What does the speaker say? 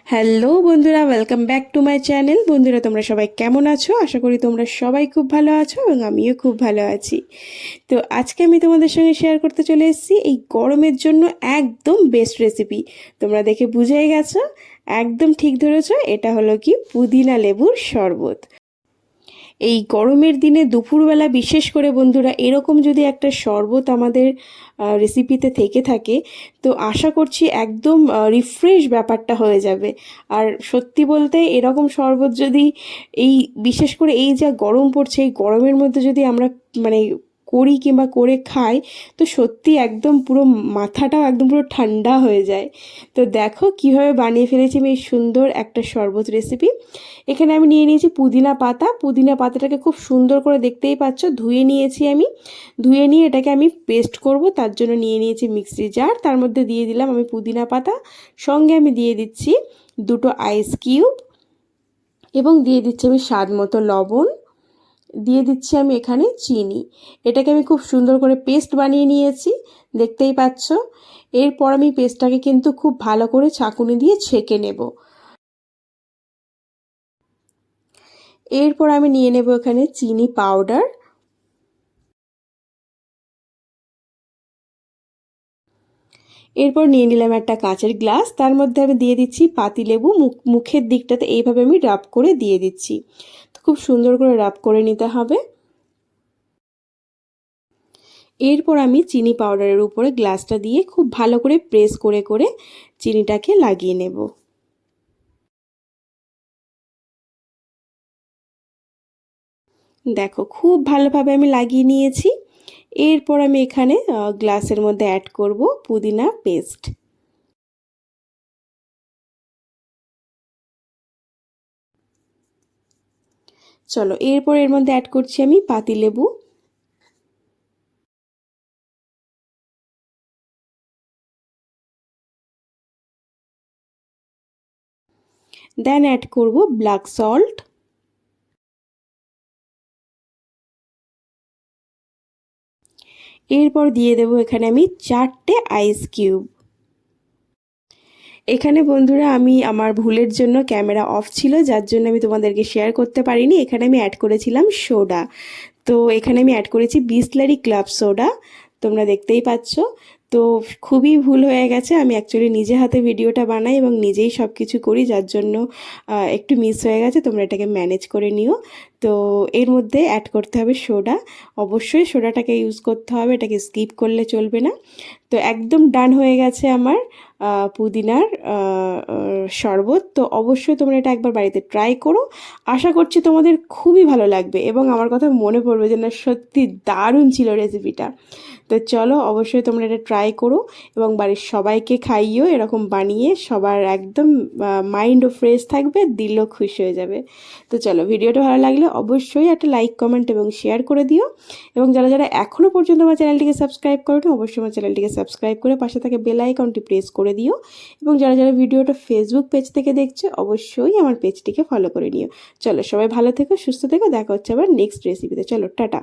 Hello বন্ধুরা, welcome back to my channel. বন্ধুরা, তোমরা সবাই কেমন আছো? আশা করি তোমরা সবাই খুব ভালো আছো এবং আমিও খুব ভালো আছি। তো আজকে আমি তোমাদের সঙ্গে শেয়ার করতে চলে এসেছি এই গরমের জন্য একদম বেস্ট রেসিপি। তোমরা দেখে বুঝেই গেছো, একদম ঠিক ধরেছো, এটা হলো কি পুদিনা লেবুর শরবত। এই গরমের দিনে দুপুরবেলা বিশেষ করে বন্ধুরা এরকম যদি একটা শরবত আমাদের রেসিপিতে থেকে থাকে, তো আশা করছি একদম রিফ্রেশ ব্যাপারটা হয়ে যাবে। আর সত্যি বলতে এরকম শরবত যদি এই বিশেষ করে এই যা গরম পড়ছে, এই গরমের মধ্যে যদি আমরা মানে করি কিংবা করে খাই, তো সত্যি একদম পুরো মাথাটাও একদম পুরো ঠান্ডা হয়ে যায়। তো দেখো কিভাবে বানিয়ে ফেলেছি আমি এই সুন্দর একটা শরবত রেসিপি। এখানে আমি নিয়ে নিয়েছি পুদিনা পাতা। পুদিনা পাতাটাকে খুব সুন্দর করে দেখতেই পাচ্ছ ধুয়ে নিয়েছি আমি। ধুয়ে নিয়ে এটাকে আমি পেস্ট করব, তার জন্য নিয়ে নিয়েছি মিক্সি জার। তার মধ্যে দিয়ে দিলাম আমি পুদিনা পাতা, সঙ্গে আমি দিয়ে দিচ্ছি দুটো আইস কিউব এবং দিয়ে দিচ্ছি আমি স্বাদ মতো লবণ, দিয়ে দিচ্ছি আমি এখানে চিনি। এটাকে আমি খুব সুন্দর করে পেস্ট বানিয়ে নিয়েছি, দেখতেই পাচ্ছ। এরপর আমি পেস্টটাকে কিন্তু খুব ভালো করে ছাঁকুনি দিয়ে ছেঁকে নেব। এরপর আমি নিয়ে নেব এখানে চিনি পাউডার। এরপর নিয়ে নিলাম একটা কাঁচের গ্লাস, তার মধ্যে আমি দিয়ে দিচ্ছি পাতিলেবু। মুখের দিকটাতে এইভাবে আমি রাব করে দিয়ে দিচ্ছি। তো খুব সুন্দর করে রাব করে নিতে হবে। এরপর আমি চিনি পাউডারের উপরে গ্লাসটা দিয়ে খুব ভালো করে প্রেস করে করে চিনিটাকে লাগিয়ে নেব। দেখো খুব ভালোভাবে আমি লাগিয়ে নিয়েছি। এরপর আমি এখানে গ্লাসের মধ্যে অ্যাড করব পুদিনা পেস্ট। চলো, এরপর এর মধ্যে অ্যাড করছি আমি পাতিলেবু। দেন অ্যাড করব ব্ল্যাক সল্ট। এরপর দিয়ে দেব এখানে আমি 4টে আইস কিউব। এখানে বন্ধুরা আমি আমার ভুলের জন্য ক্যামেরা অফ ছিল, যার জন্য আমি তোমাদেরকে শেয়ার করতে পারিনি। এখানে আমি অ্যাড করেছিলাম সোডা। তো এখানে আমি অ্যাড করেছি বিসলারি ক্লাব সোডা, তোমরা দেখতেই পাচ্ছ। তো খুবই ভুল হয়ে গেছে। আমি অ্যাকচুয়ালি নিজে হাতে ভিডিওটা বানাই এবং নিজেই সব কিছু করি, যার জন্য একটু মিস হয়ে গেছে। তোমরা এটাকে ম্যানেজ করে নিও। তো এর মধ্যে অ্যাড করতে হবে সোডা। অবশ্যই সোডাটাকে ইউজ করতে হবে, এটাকে স্কিপ করলে চলবে না। তো একদম ডান হয়ে গেছে আমার পুদিনার শরবত। তো অবশ্যই তোমরা এটা একবার বাড়িতে ট্রাই করো। আশা করছি তোমাদের খুবই ভালো লাগবে এবং আমার কথা মনে পড়বে যে না, সত্যি দারুণ ছিল রেসিপিটা। তো চলো, অবশ্যই তোমরা এটা ট্রাই করো এবং বাড়ির সবাইকে খাইও এরকম বানিয়ে। সবার একদম মাইন্ডও ফ্রেশ থাকবে, দিলও খুশি হয়ে যাবে। তো চলো, ভিডিওটা ভালো লাগলে অবশ্যই একটা লাইক, কমেন্ট এবং শেয়ার করে দিও। এবং যারা যারা এখনও পর্যন্ত আমার চ্যানেলটিকে সাবস্ক্রাইব করোনি, অবশ্যই আমার চ্যানেলটিকে সাবস্ক্রাইব করে পাশে থাকে বেল আইকনটি প্রেস করে দিও। এবং যারা যারা ভিডিওটা ফেসবুক পেজ থেকে দেখছো, অবশ্যই আমার পেজটিকে ফলো করে নিও। চলো, সবাই ভালো থেকো, সুস্থ থেকো। দেখা হচ্ছে আবার নেক্সট রেসিপিতে। চলো, টাটা।